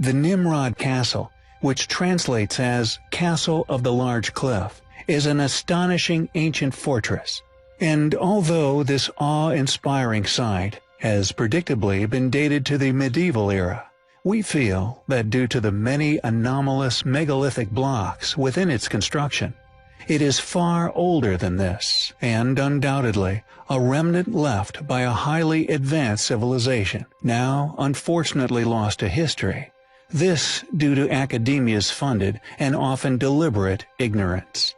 The Nimrod Castle, which translates as Castle of the Large Cliff, is an astonishing ancient fortress. And although this awe-inspiring site has predictably been dated to the medieval era, we feel that due to the many anomalous megalithic blocks within its construction, it is far older than this, and undoubtedly a remnant left by a highly advanced civilization, now unfortunately lost to history. This due to academia's funded and often deliberate ignorance.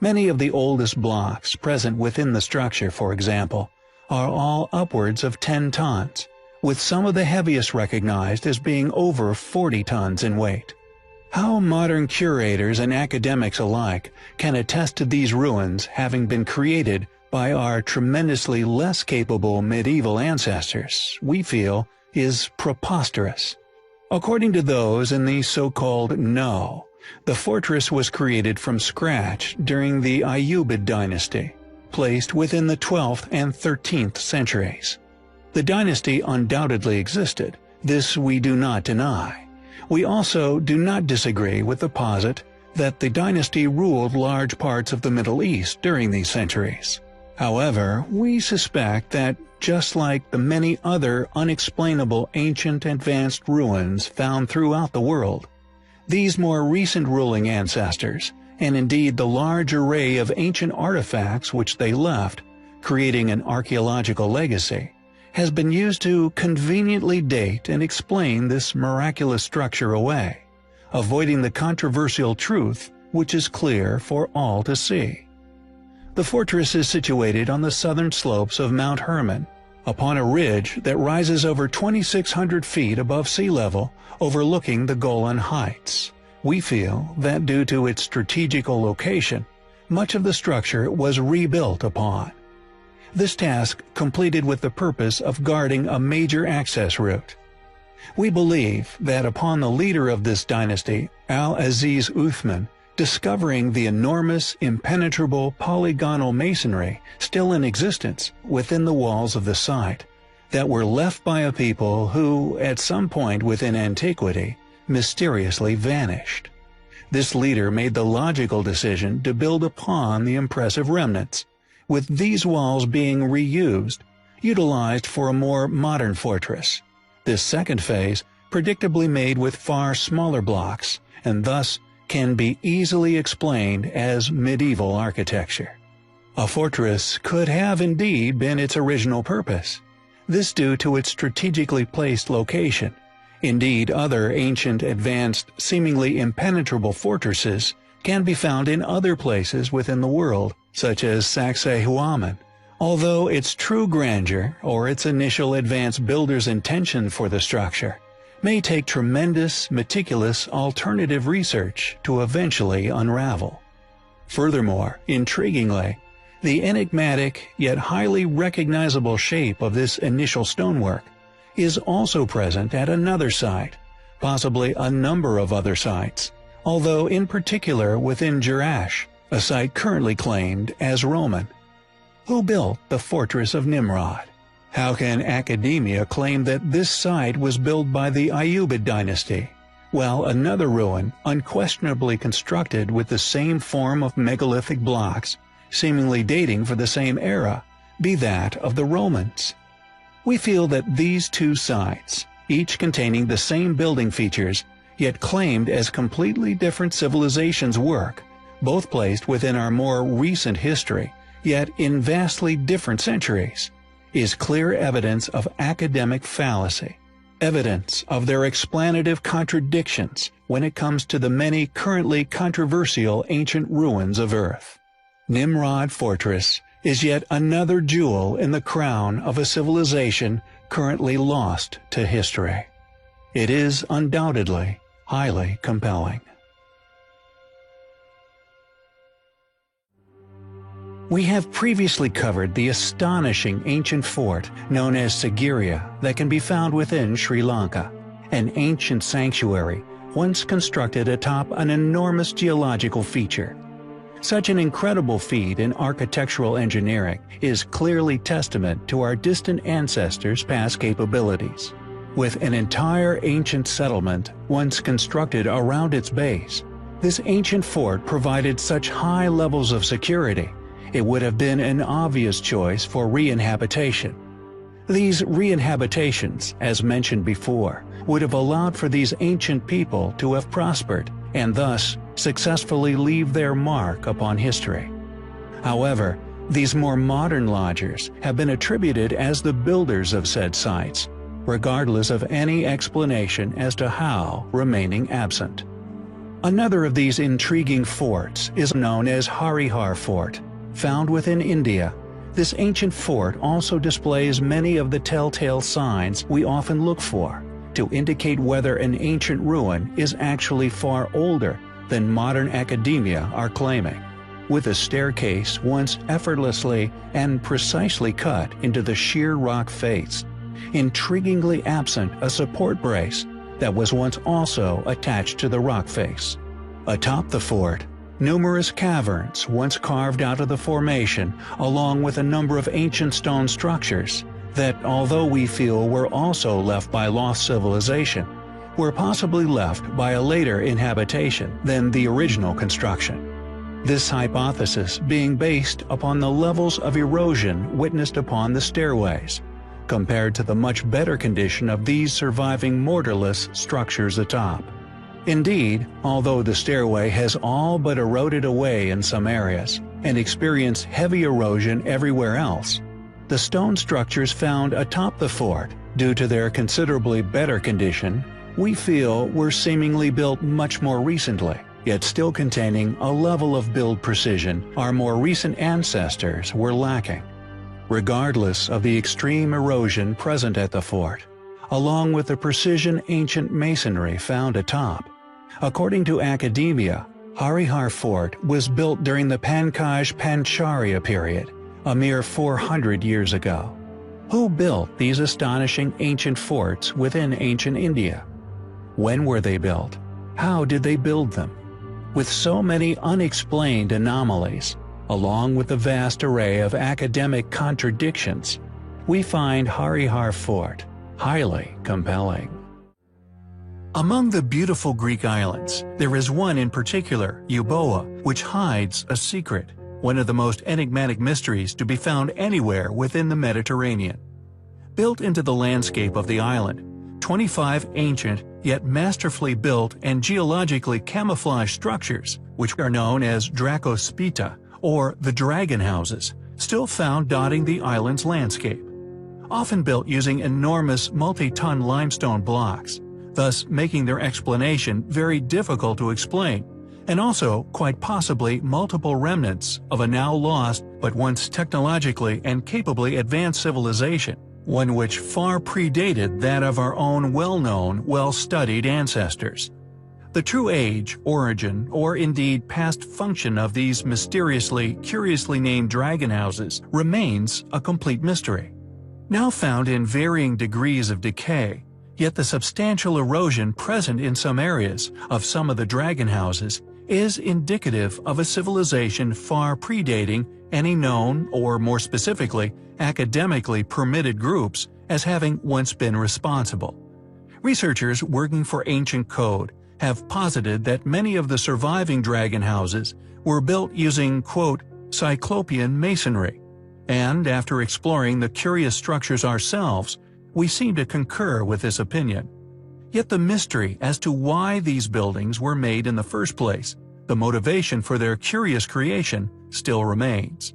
Many of the oldest blocks present within the structure, for example, are all upwards of 10 tons, with some of the heaviest recognized as being over 40 tons in weight. How modern curators and academics alike can attest to these ruins having been created by our tremendously less capable medieval ancestors, we feel, is preposterous. According to those in the so-called know, the fortress was created from scratch during the Ayyubid dynasty, placed within the 12th and 13th centuries. The dynasty undoubtedly existed, this we do not deny. We also do not disagree with the posit that the dynasty ruled large parts of the Middle East during these centuries. However, we suspect that just like the many other unexplainable ancient advanced ruins found throughout the world, these more recent ruling ancestors, and indeed the large array of ancient artifacts which they left, creating an archaeological legacy, has been used to conveniently date and explain this miraculous structure away, avoiding the controversial truth which is clear for all to see. The fortress is situated on the southern slopes of Mount Hermon, upon a ridge that rises over 2,600 feet above sea level, overlooking the Golan Heights. We feel that due to its strategical location, much of the structure was rebuilt upon. This task completed with the purpose of guarding a major access route. We believe that upon the leader of this dynasty, Al-Aziz Uthman, discovering the enormous, impenetrable polygonal masonry still in existence within the walls of the site, that were left by a people who, at some point within antiquity, mysteriously vanished. This leader made the logical decision to build upon the impressive remnants, with these walls being reused, utilized for a more modern fortress. This second phase, predictably made with far smaller blocks, and thus can be easily explained as medieval architecture. A fortress could have indeed been its original purpose, this due to its strategically placed location. Indeed, other ancient, advanced, seemingly impenetrable fortresses can be found in other places within the world, such as Sacsayhuaman, although its true grandeur or its initial advanced builder's intention for the structure may take tremendous, meticulous alternative research to eventually unravel. Furthermore, intriguingly, the enigmatic yet highly recognizable shape of this initial stonework is also present at another site, possibly a number of other sites, although in particular within Jerash, a site currently claimed as Roman. Who built the fortress of Nimrod? How can academia claim that this site was built by the Ayyubid dynasty, while another ruin, unquestionably constructed with the same form of megalithic blocks, seemingly dating for the same era, be that of the Romans? We feel that these two sites, each containing the same building features, yet claimed as completely different civilizations' work, both placed within our more recent history, yet in vastly different centuries, is clear evidence of academic fallacy, evidence of their explanative contradictions when it comes to the many currently controversial ancient ruins of Earth. Nimrod Fortress is yet another jewel in the crown of a civilization currently lost to history. It is undoubtedly highly compelling. We have previously covered the astonishing ancient fort known as Sigiriya that can be found within Sri Lanka, an ancient sanctuary once constructed atop an enormous geological feature. Such an incredible feat in architectural engineering is clearly testament to our distant ancestors' past capabilities. with an entire ancient settlement once constructed around its base. This ancient fort provided such high levels of security, it would have been an obvious choice for re-inhabitation. These re-inhabitations, as mentioned before, would have allowed for these ancient people to have prospered and thus successfully leave their mark upon history. However, these more modern lodgers have been attributed as the builders of said sites, regardless of any explanation as to how remaining absent. Another of these intriguing forts is known as Harihar Fort. Found within India, this ancient fort also displays many of the telltale signs we often look for to indicate whether an ancient ruin is actually far older than modern academia are claiming, with a staircase once effortlessly and precisely cut into the sheer rock face, intriguingly absent a support brace that was once also attached to the rock face. Atop the fort, numerous caverns once carved out of the formation, along with a number of ancient stone structures that, although we feel were also left by lost civilization, were possibly left by a later inhabitation than the original construction. This hypothesis being based upon the levels of erosion witnessed upon the stairways, compared to the much better condition of these surviving mortarless structures atop. Indeed, although the stairway has all but eroded away in some areas and experienced heavy erosion everywhere else, the stone structures found atop the fort, due to their considerably better condition, we feel were seemingly built much more recently, yet still containing a level of build precision our more recent ancestors were lacking. Regardless of the extreme erosion present at the fort, along with the precision ancient masonry found atop, according to academia, Harihar Fort was built during the Pancharya period, a mere 400 years ago. Who built these astonishing ancient forts within ancient India? When were they built? How did they build them? With so many unexplained anomalies, along with the vast array of academic contradictions, we find Harihar Fort highly compelling. Among the beautiful Greek islands, there is one in particular, Euboea, which hides a secret, one of the most enigmatic mysteries to be found anywhere within the Mediterranean. Built into the landscape of the island, 25 ancient yet masterfully built and geologically camouflaged structures, which are known as Dracospita, or the dragon houses, still found dotting the island's landscape. Often built using enormous multi-ton limestone blocks, thus making their explanation very difficult to explain, and also quite possibly multiple remnants of a now lost but once technologically and capably advanced civilization, one which far predated that of our own well-known, well-studied ancestors. The true age, origin, or indeed past function of these mysteriously, curiously named dragon houses remains a complete mystery. Now found in varying degrees of decay, yet the substantial erosion present in some areas of some of the dragon houses is indicative of a civilization far predating any known, or more specifically, academically permitted groups as having once been responsible. Researchers working for ancient code have posited that many of the surviving dragon houses were built using, quote, Cyclopean masonry, and after exploring the curious structures ourselves, we seem to concur with this opinion. Yet the mystery as to why these buildings were made in the first place, the motivation for their curious creation, still remains.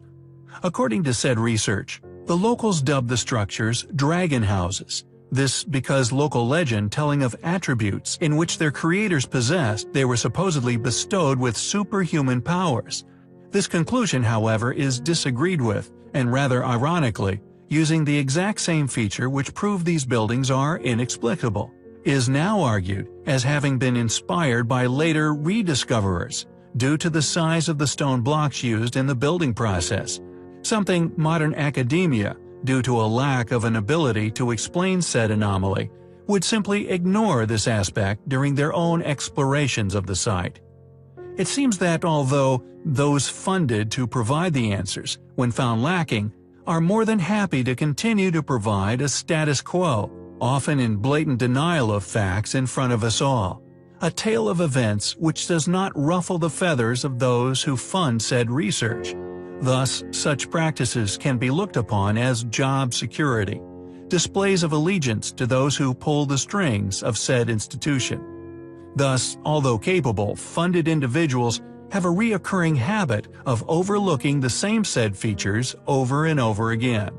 According to said research, the locals dubbed the structures dragon houses, this because local legend telling of attributes in which their creators possessed they were supposedly bestowed with superhuman powers. This conclusion, however, is disagreed with, and rather ironically, using the exact same feature which proved these buildings are inexplicable, is now argued as having been inspired by later rediscoverers due to the size of the stone blocks used in the building process, something modern academia, due to a lack of an ability to explain said anomaly, would simply ignore this aspect during their own explorations of the site. It seems that although those funded to provide the answers, when found lacking, are more than happy to continue to provide a status quo, often in blatant denial of facts in front of us all, a tale of events which does not ruffle the feathers of those who fund said research. Thus, such practices can be looked upon as job security, displays of allegiance to those who pull the strings of said institution. Thus, although capable, funded individuals have a reoccurring habit of overlooking the same said features over and over again.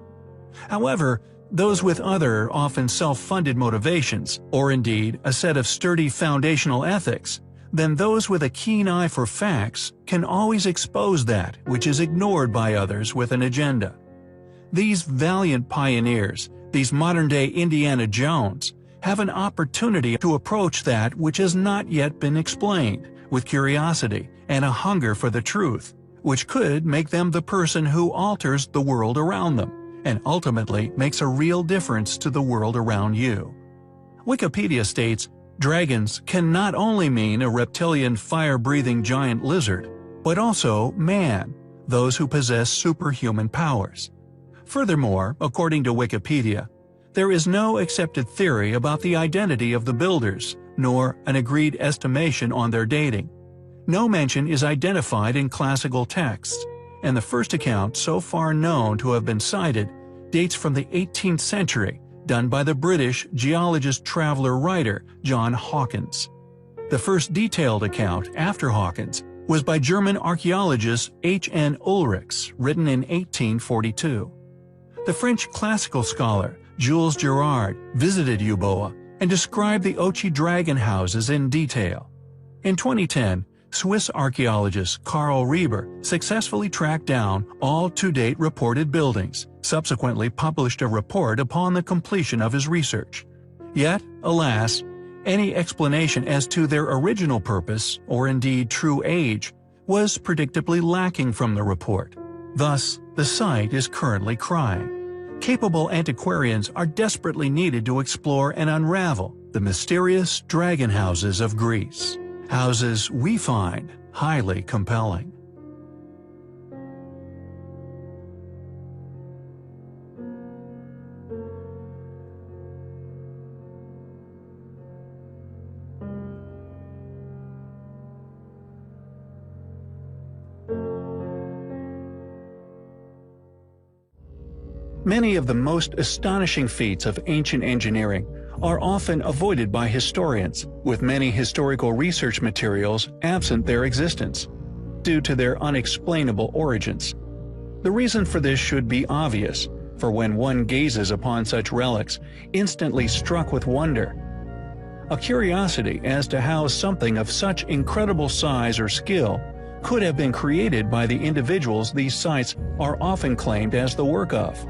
However, those with other, often self-funded motivations, or indeed a set of sturdy foundational ethics, then those with a keen eye for facts can always expose that which is ignored by others with an agenda. These valiant pioneers, these modern-day Indiana Jones, have an opportunity to approach that which has not yet been explained, with curiosity and a hunger for the truth, which could make them the person who alters the world around them, and ultimately makes a real difference to the world around you. Wikipedia states, dragons can not only mean a reptilian fire-breathing giant lizard, but also man, those who possess superhuman powers. Furthermore, according to Wikipedia, there is no accepted theory about the identity of the builders, nor an agreed estimation on their dating. No mention is identified in classical texts, and the first account so far known to have been cited dates from the 18th century, done by the British geologist-traveler-writer John Hawkins. The first detailed account after Hawkins was by German archaeologist H.N. Ulrichs, written in 1842. The French classical scholar Jules Girard visited Euboea and described the Ochi dragon houses in detail. In 2010, Swiss archaeologist Karl Reber successfully tracked down all to-date reported buildings, subsequently published a report upon the completion of his research. Yet, alas, any explanation as to their original purpose, or indeed true age, was predictably lacking from the report. Thus, the site is currently crying. Capable antiquarians are desperately needed to explore and unravel the mysterious dragon houses of Greece. Houses we find highly compelling. Many of the most astonishing feats of ancient engineering are often avoided by historians, with many historical research materials absent their existence, due to their unexplainable origins. The reason for this should be obvious, for when one gazes upon such relics, instantly struck with wonder, a curiosity as to how something of such incredible size or skill could have been created by the individuals these sites are often claimed as the work of.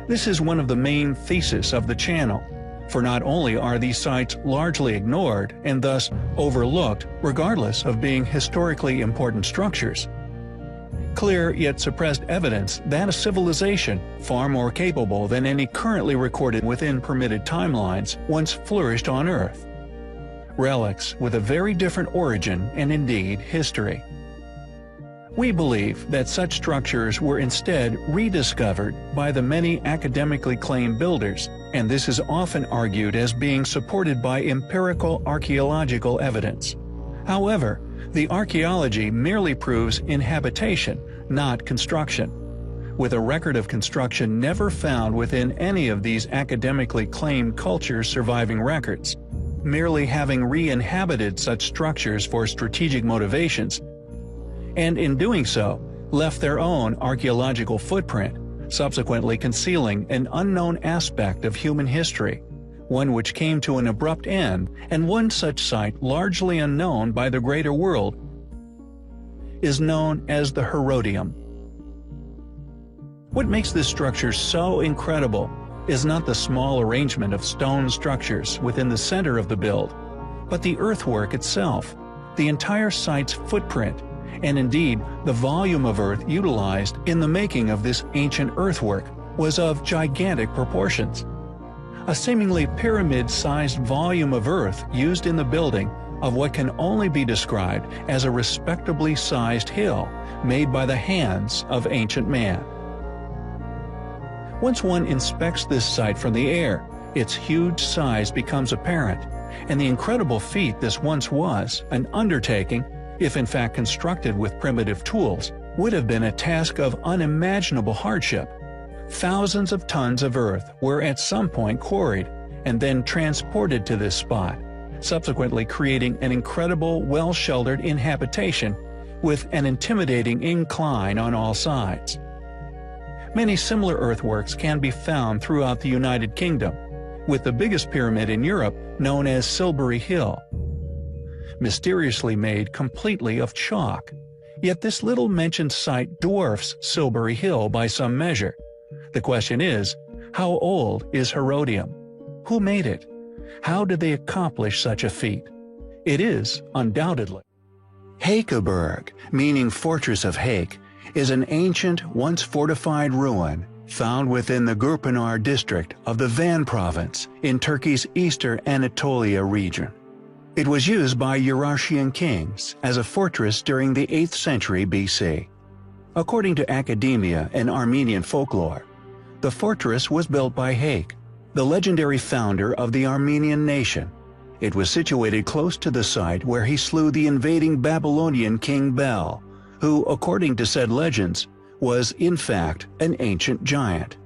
This is one of the main theses of the channel, for not only are these sites largely ignored and thus overlooked regardless of being historically important structures, clear yet suppressed evidence that a civilization far more capable than any currently recorded within permitted timelines once flourished on Earth. Relics with a very different origin and indeed history. We believe that such structures were instead rediscovered by the many academically claimed builders, and this is often argued as being supported by empirical archaeological evidence. However, the archaeology merely proves inhabitation, not construction, with a record of construction never found within any of these academically claimed cultures' surviving records. Merely having re-inhabited such structures for strategic motivations, and in doing so, left their own archaeological footprint, subsequently concealing an unknown aspect of human history, one which came to an abrupt end, and one such site largely unknown by the greater world is known as the Herodium. What makes this structure so incredible is not the small arrangement of stone structures within the center of the build, but the earthwork itself, the entire site's footprint, and indeed the volume of earth utilized in the making of this ancient earthwork was of gigantic proportions. A seemingly pyramid-sized volume of earth used in the building of what can only be described as a respectably sized hill made by the hands of ancient man. Once one inspects this site from the air, its huge size becomes apparent, and the incredible feat this once was, an undertaking, if in fact constructed with primitive tools, would have been a task of unimaginable hardship. Thousands of tons of earth were at some point quarried and then transported to this spot, subsequently creating an incredible, well-sheltered inhabitation with an intimidating incline on all sides. Many similar earthworks can be found throughout the United Kingdom, with the biggest pyramid in Europe known as Silbury Hill, mysteriously made completely of chalk. Yet this little-mentioned site dwarfs Silbury Hill by some measure. The question is, how old is Herodium? Who made it? How did they accomplish such a feat? It is, undoubtedly. Hakeburg, meaning Fortress of Hake, is an ancient, once fortified ruin found within the Gürpınar district of the Van province in Turkey's eastern Anatolia region. It was used by Urartian kings as a fortress during the 8th century BC. According to academia and Armenian folklore, the fortress was built by Hake, the legendary founder of the Armenian nation. It was situated close to the site where he slew the invading Babylonian king Bel, who, according to said legends, was in fact an ancient giant.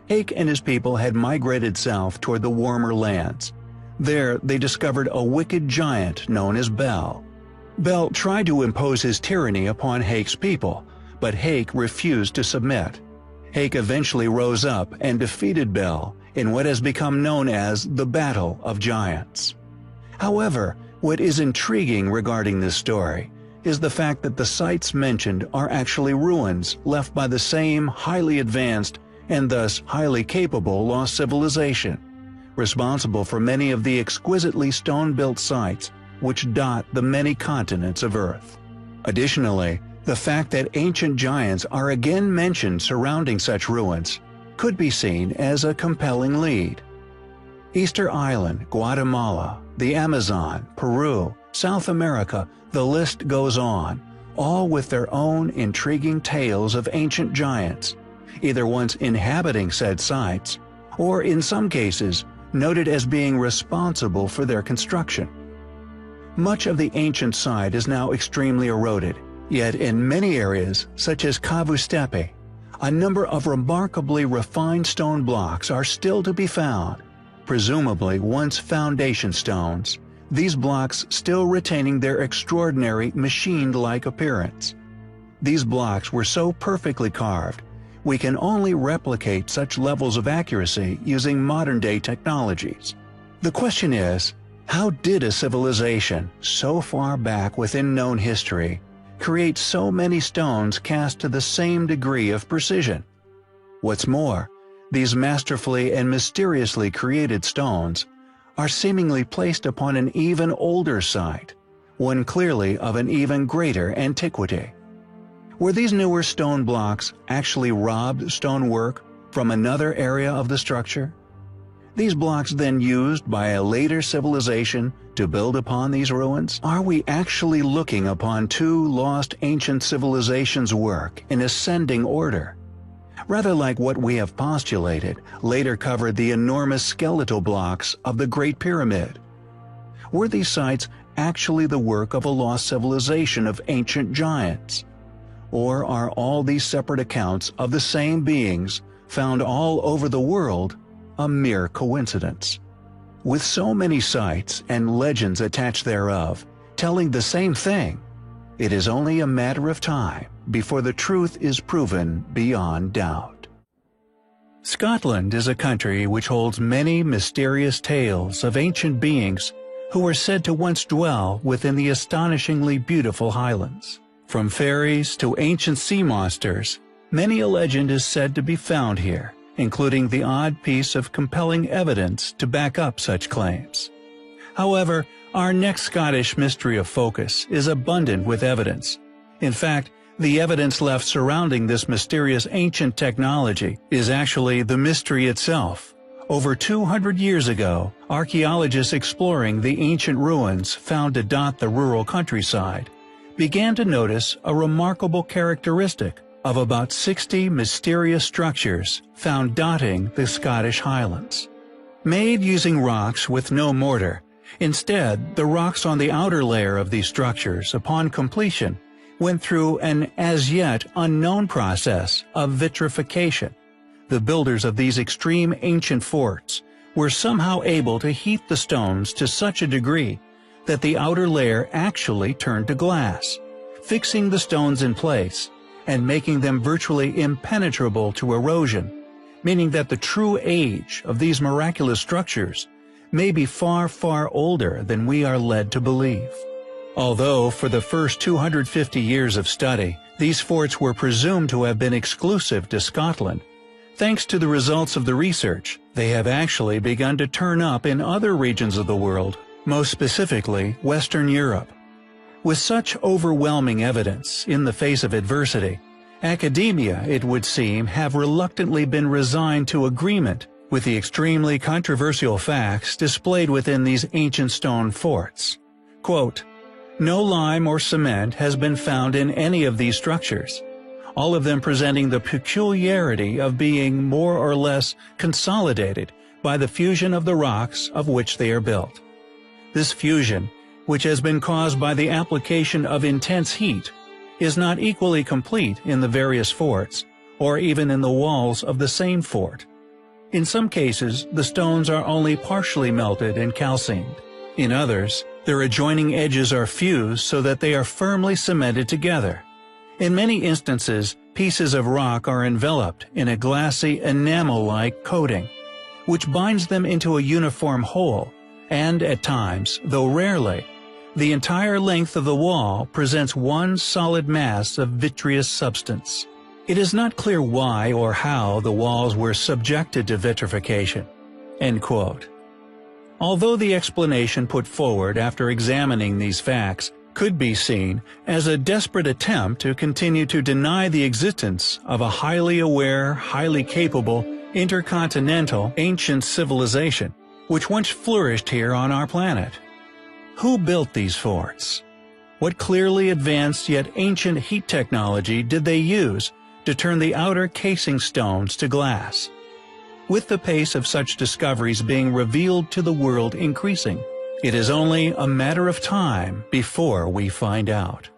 Hake and his people had migrated south toward the warmer lands. There they discovered a wicked giant known as Bel. Bel tried to impose his tyranny upon Hake's people, but Hake refused to submit. Hake eventually rose up and defeated Bel in what has become known as the Battle of Giants. However, what is intriguing regarding this story is the fact that the sites mentioned are actually ruins left by the same highly advanced and thus highly capable lost civilization, responsible for many of the exquisitely stone-built sites which dot the many continents of Earth. Additionally, the fact that ancient giants are again mentioned surrounding such ruins could be seen as a compelling lead. Easter Island, Guatemala, the Amazon, Peru, South America, the list goes on, all with their own intriguing tales of ancient giants, either once inhabiting said sites, or in some cases, noted as being responsible for their construction. Much of the ancient site is now extremely eroded, yet in many areas, such as Kavu Steppe, a number of remarkably refined stone blocks are still to be found, presumably once foundation stones, these blocks still retaining their extraordinary machined-like appearance. These blocks were so perfectly carved, we can only replicate such levels of accuracy using modern-day technologies. The question is, how did a civilization so far back within known history create so many stones cast to the same degree of precision? What's more, these masterfully and mysteriously created stones are seemingly placed upon an even older site, one clearly of an even greater antiquity. Were these newer stone blocks actually robbed stonework from another area of the structure? These blocks then used by a later civilization to build upon these ruins? Are we actually looking upon two lost ancient civilizations' work in ascending order? Rather like what we have postulated later covered the enormous skeletal blocks of the Great Pyramid. Were these sites actually the work of a lost civilization of ancient giants? Or are all these separate accounts of the same beings found all over the world a mere coincidence? With so many sites and legends attached thereof, telling the same thing, it is only a matter of time before the truth is proven beyond doubt. Scotland is a country which holds many mysterious tales of ancient beings who were said to once dwell within the astonishingly beautiful Highlands. From fairies to ancient sea monsters, many a legend is said to be found here, including the odd piece of compelling evidence to back up such claims. However, our next Scottish mystery of focus is abundant with evidence. In fact, the evidence left surrounding this mysterious ancient technology is actually the mystery itself. Over 200 years ago, archaeologists exploring the ancient ruins found to dot the rural countryside began to notice a remarkable characteristic of about 60 mysterious structures found dotting the Scottish Highlands. made using rocks with no mortar. Instead, the rocks on the outer layer of these structures, upon completion, went through an as-yet unknown process of vitrification. The builders of these extreme ancient forts were somehow able to heat the stones to such a degree that the outer layer actually turned to glass, fixing the stones in place and making them virtually impenetrable to erosion, meaning that the true age of these miraculous structures may be far, far older than we are led to believe. Although for the first 250 years of study, these forts were presumed to have been exclusive to Scotland, thanks to the results of the research, they have actually begun to turn up in other regions of the world, most specifically Western Europe. With such overwhelming evidence in the face of adversity, academia, it would seem, have reluctantly been resigned to agreement with the extremely controversial facts displayed within these ancient stone forts. Quote, "No lime or cement has been found in any of these structures, all of them presenting the peculiarity of being more or less consolidated by the fusion of the rocks of which they are built. This fusion, which has been caused by the application of intense heat, is not equally complete in the various forts, or even in the walls of the same fort. In some cases, the stones are only partially melted and calcined. In others, their adjoining edges are fused so that they are firmly cemented together. In many instances, pieces of rock are enveloped in a glassy enamel-like coating, which binds them into a uniform whole, and at times, though rarely, the entire length of the wall presents one solid mass of vitreous substance. It is not clear why or how the walls were subjected to vitrification." End quote. Although the explanation put forward after examining these facts could be seen as a desperate attempt to continue to deny the existence of a highly aware, highly capable, intercontinental, ancient civilization, which once flourished here on our planet. Who built these forts? What clearly advanced yet ancient heat technology did they use to turn the outer casing stones to glass? With the pace of such discoveries being revealed to the world increasing, it is only a matter of time before we find out.